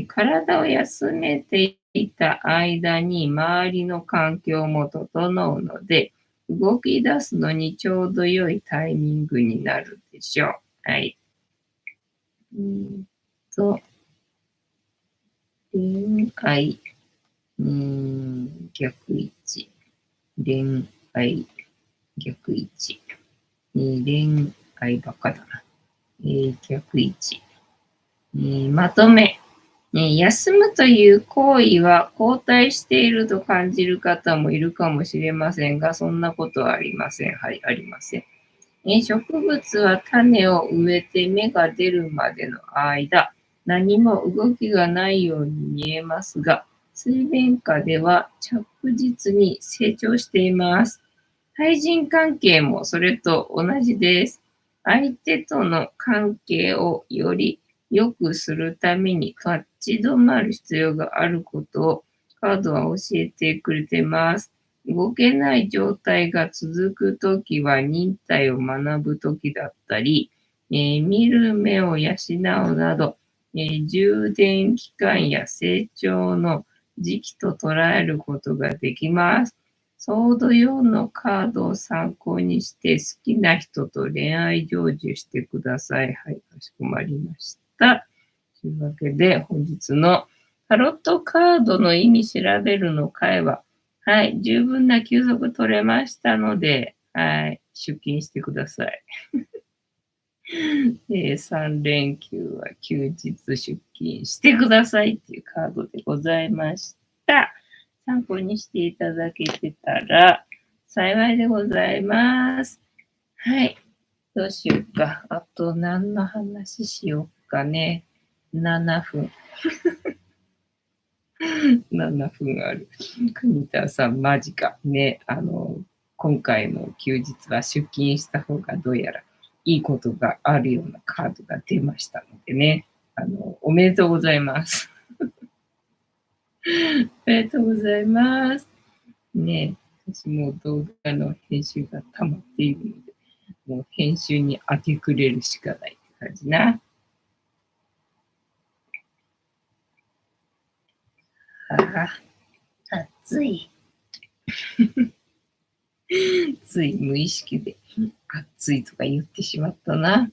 Speaker 2: 体を休めていた間に周りの環境も整うので、動き出すのにちょうど良いタイミングになるでしょう。はい。と、恋愛、逆位置、恋愛、逆位置、恋愛ばっかだな。逆位置、まとめ、休むという行為は後退していると感じる方もいるかもしれませんが、そんなことはありません。はい、ありません。植物は種を植えて芽が出るまでの間、何も動きがないように見えますが、水面下では着実に成長しています。対人関係もそれと同じです。相手との関係をより良くするために立ち止まる必要があることをカードは教えてくれてます。動けない状態が続くときは忍耐を学ぶときだったり、見る目を養うなど、充電期間や成長の時期と捉えることができます。ソード4のカードを参考にして好きな人と恋愛成就してください。はい、かしこまりました。というわけで、本日のタロットカードの意味調べるの会は、はい、十分な休息取れましたので、はい、出勤してください。3連休は休日出勤してくださいっていうカードでございました。参考にしていただけてたら幸いでございます。はい。どうしようか。あと何の話しようかね。7分。7分ある。国田さん、マジか。ね、今回の休日は出勤した方がどうやらいいことがあるようなカードが出ましたのでね、おめでとうございます。おめでとうございます。ね、私も動画の編集が溜まっているので、もう編集に明け暮れるしかないって感じな。暑い。つい無意識で暑いとか言ってしまったな。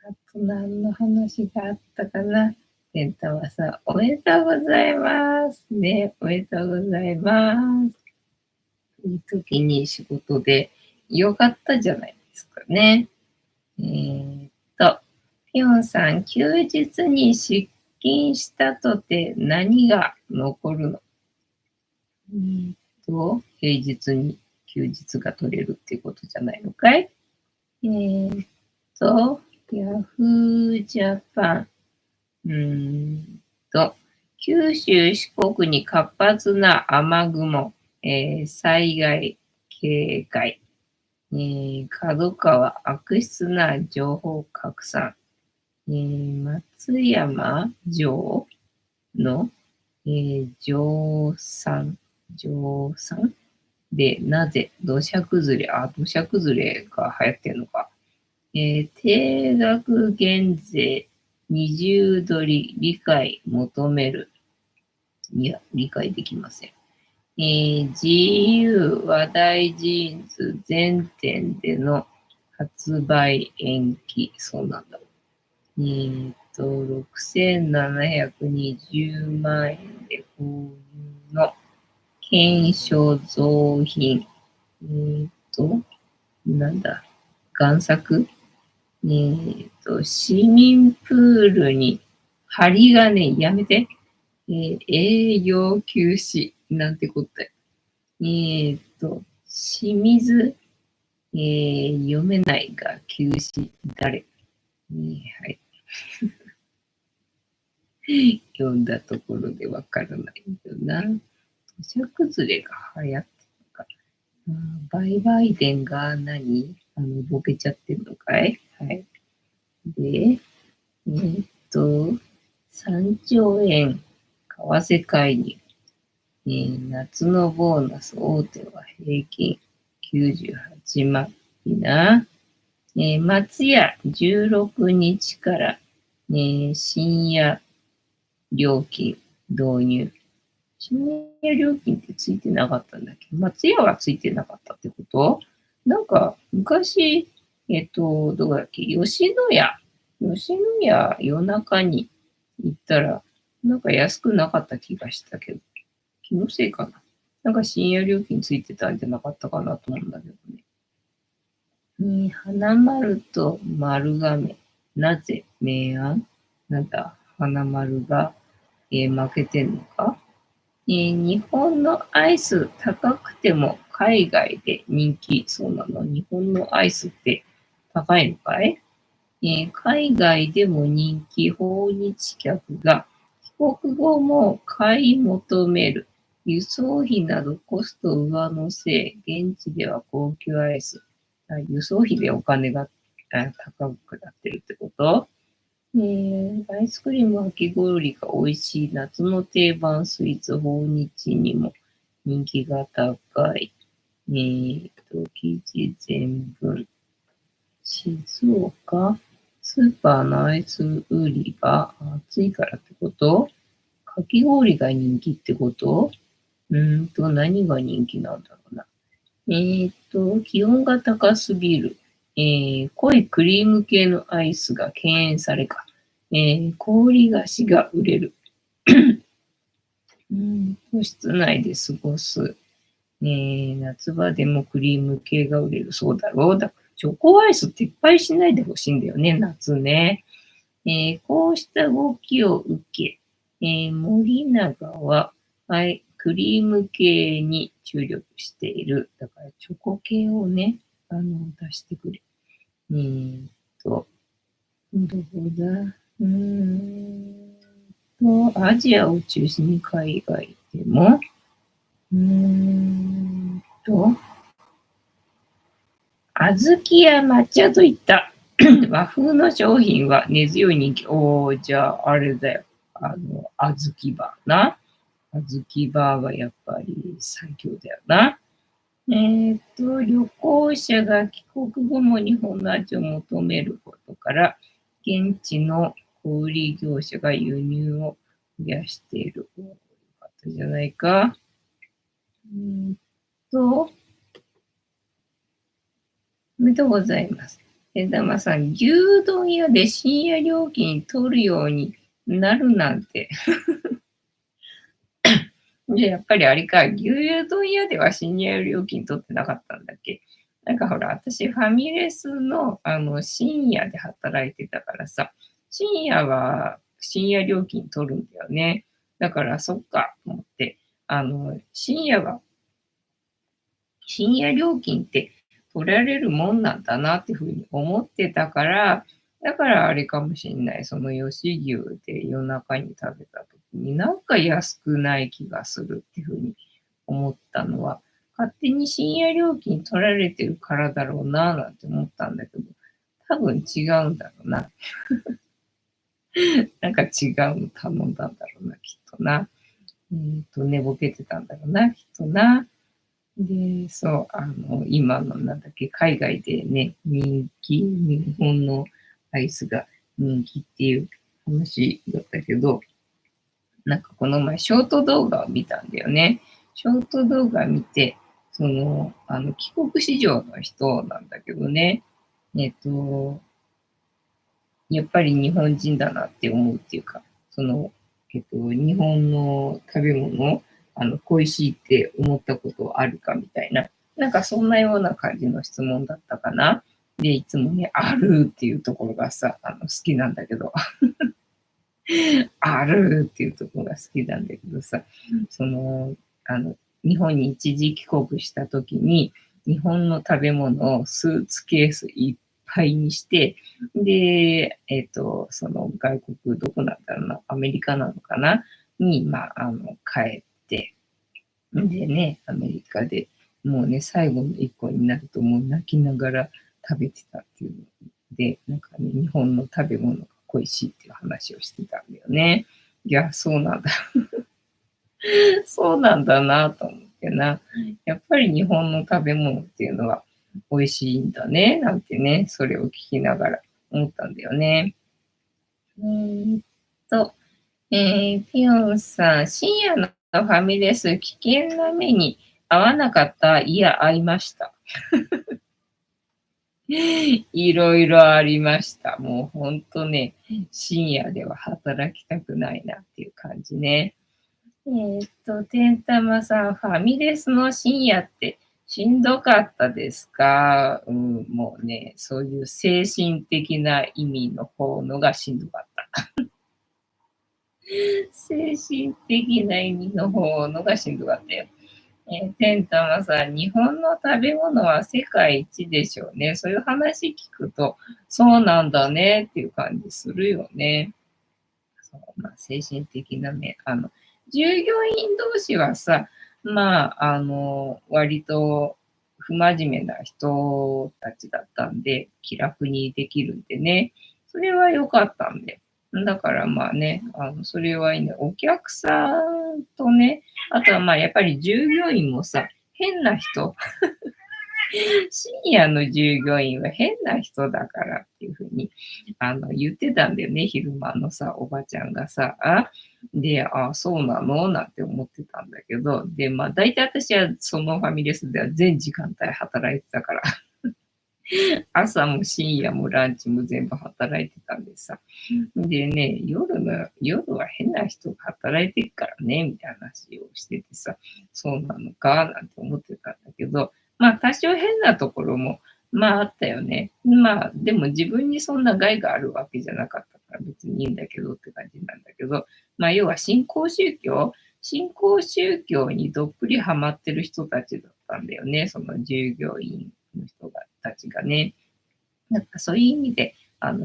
Speaker 2: あと何の話があったかな。ペンタマさん、おめでとうございます。ね、おめでとうございます。いい時に仕事でよかったじゃないですかね。ピョンさん、休日に出勤したとて何が残るの？平日に休日が取れるっていうことじゃないのかい？と、ヤフージャパン。九州、四国に活発な雨雲、災害警戒、角川、悪質な情報拡散、松山城の、乗算で、なぜ土砂崩れ、土砂崩れが流行ってるのか。定額減税、二重取り、理解求める。いや、理解できません。自由話題ジーンズ全店での発売延期。そうなんだ。6720万円で購入の検証造品。なんだ、贋作市民プールに針金やめて、営業休止なんてことで。清水、読めないが休止誰、はい。読んだところでわからないよな。土砂崩れが流行ってるのか。売買伝がボケちゃってるのかい？はい。で、3兆円為替介入。夏のボーナス大手は平均98万いいな。松屋16日から、深夜料金導入。深夜料金ってついてなかったんだっけ？松屋はついてなかったってこと？なんか昔、どこだっけ？吉野家。吉野家夜中に行ったら、なんか安くなかった気がしたけど、気のせいかな。なんか深夜料金ついてたんじゃなかったかなと思うんだけどね。花丸と丸亀。なぜ明暗？なんだ、花丸が、負けてんのか？日本のアイス高くても海外で人気。そうなの？日本のアイスって高いのかい？海外でも人気、訪日客が帰国後も買い求める。輸送費などコスト上乗せ、現地では高級アイス。輸送費でお金が高くなってるってこと？アイスクリームかき氷が美味しい夏の定番スイーツ、訪日にも人気が高い。記事全文。静岡、スーパーのアイス売り場、暑いからってこと？かき氷が人気ってこと？何が人気なんだろうな。気温が高すぎる。濃いクリーム系のアイスが敬遠されか。氷菓子が売れる。室内で過ごす。夏場でもクリーム系が売れる。そうだろう。だからチョコアイス撤廃しないでほしいんだよね、夏ね。こうした動きを受け、森永は、はい、クリーム系に注力している。だからチョコ系をね、出してくれ。どこだアジアを中心に海外でも、小豆や抹茶といった和風の商品は根強い人気。じゃあ、あれだよ。小豆バーな。小豆バーがやっぱり最強だよな。旅行者が帰国後も日本の味を求めることから、現地の小売業者が輸入を増やしている。よかったじゃないか。おめでとうございます。玉さん、牛丼屋で深夜料金取るようになるなんて。やっぱりあれか、牛丼屋では深夜料金取ってなかったんだっけ？なんかほら、私ファミレスの深夜で働いてたからさ、深夜は深夜料金取るんだよね。だからそっかと思って、深夜料金って取られるもんなんだなっていうふうに思ってたから、だからあれかもしんない。その吉牛で夜中に食べた時になんか安くない気がするっていうふうに思ったのは、勝手に深夜料金取られてるからだろうななんて思ったんだけど、多分違うんだろうな。なんか違うの頼んだんだろうな、きっとな。寝ぼけてたんだろうな、きっとな。で、そう、今のなんだっけ、海外でね、日本のアイスが人気っていう話だったけど、なんかこの前、ショート動画を見たんだよね。ショート動画見て、帰国子女の人なんだけどね、えっと、やっぱり日本人だなって思うっていうか、日本の食べ物、恋しいって思ったことあるかみたいな、なんかそんなような感じの質問だったかな。で、いつもね、あるっていうところがさ、好きなんだけど、あるっていうところが好きなんだけどさ、その、あの、日本に一時帰国した時に、日本の食べ物をスーツケースいっぱいにして、で、その外国、どこなんだろうな、アメリカなのかなに、帰って、でね、アメリカでもうね、最後の一個になるともう泣きながら食べてたっていうので、なんかね、日本の食べ物が恋しいっていう話をしてたんだよね。いや、そうなんだ。そうなんだなと思ってな。やっぱり日本の食べ物っていうのは美味しいんだね、なんてね、それを聞きながら思ったんだよね。えーっと、ピヨンさん、深夜のファミレス、危険な目に遭わなかった？いや、遭いました。いろいろありました。もうほんとね、深夜では働きたくないなっていう感じね。てんたまさん、ファミレスの深夜ってしんどかったですか？もうね、そういう精神的な意味の方のがしんどかった。精神的な意味の方のがしんどかったよ。てんたまさん、日本の食べ物は世界一でしょうね。そういう話聞くと、そうなんだねっていう感じするよね。そう精神的なね、従業員同士はさ、割と不真面目な人たちだったんで、気楽にできるんでね、それは良かったんで。だからまあね、それはいいね。お客さんとね、あとはやっぱり従業員もさ、変な人深夜の従業員は変な人だからっていうふうに言ってたんだよね、昼間のさ、おばちゃんがさ。で、そうなのなんて思ってたんだけど、で、まあ大体私はそのファミレスでは全時間帯働いてたから、朝も深夜もランチも全部働いてたんでさ。でね、夜は変な人が働いてるからね、みたいな話をしててさ、そうなのかなんて思ってたんだけど、まあ多少変なところも、まああったよね。まあでも自分にそんな害があるわけじゃなかったから別にいいんだけどって感じなんだけど、まあ要は新興宗教にどっぷりハマってる人たちだったんだよね、その従業員の人たちがね。なんかそういう意味で、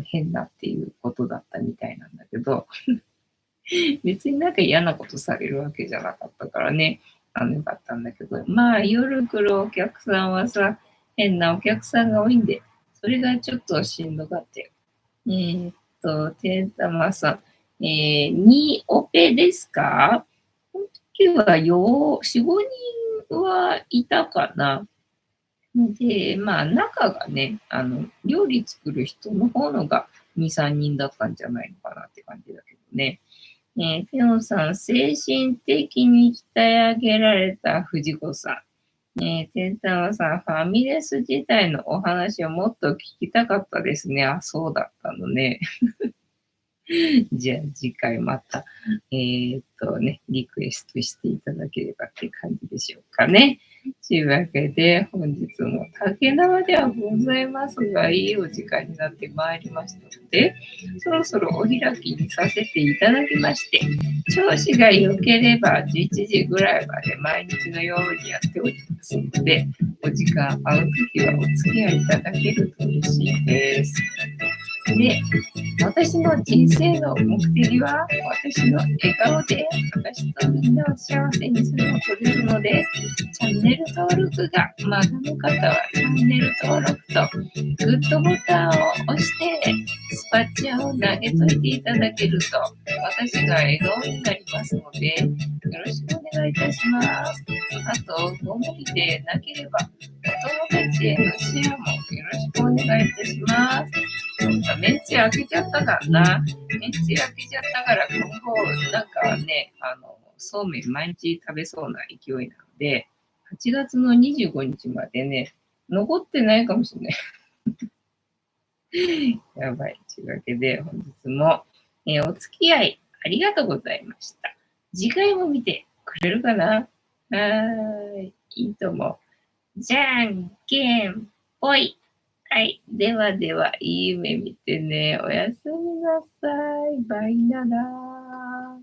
Speaker 2: 変なっていうことだったみたいなんだけど、別になんか嫌なことされるわけじゃなかったからね、よかったんだけど、まあ夜来るお客さんはさ、変なお客さんが多いんで、それがちょっとしんどかったよ。てんたまさん、にオペですか？この時は4、5人はいたかな。で、まあ、中がね、料理作る人の方のが2、3人だったんじゃないのかなって感じだけどね。ピョンさん、精神的に鍛え上げられた藤子さん。テンタマさん、ファミレス自体のお話をもっと聞きたかったですね。そうだったのね。じゃあ次回また、リクエストしていただければって感じでしょうかね。というわけで、本日も竹縄ではございますが、いいお時間になってまいりましたので、そろそろお開きにさせていただきまして、調子が良ければ11時ぐらいまで毎日のようにやっておりますので、お時間合うときはお付き合いいただけると嬉しいです。で、私の人生の目的は、私の笑顔で私とみんなを幸せにすることですので、チャンネル登録がまだの方は、チャンネル登録とグッドボタンを押して、スパチャを投げといていただけると、私が笑顔になりますので、よろしくお願いいたします。あと、ご無理でなければ、お友達へのシェアもよろしくお願いいたします。そうか、メンチ開けちゃったからな。メンチ開けちゃったから、今後、なんかね、そうめん毎日食べそうな勢いなので、8月の25日までね、残ってないかもしれない。やばい。というわけで、本日も、お付き合いありがとうございました。次回も見てくれるかな？はーい。いいと思う。じゃんけんぽい。はい。ではでは、いい夢見てね。おやすみなさい。バイなら。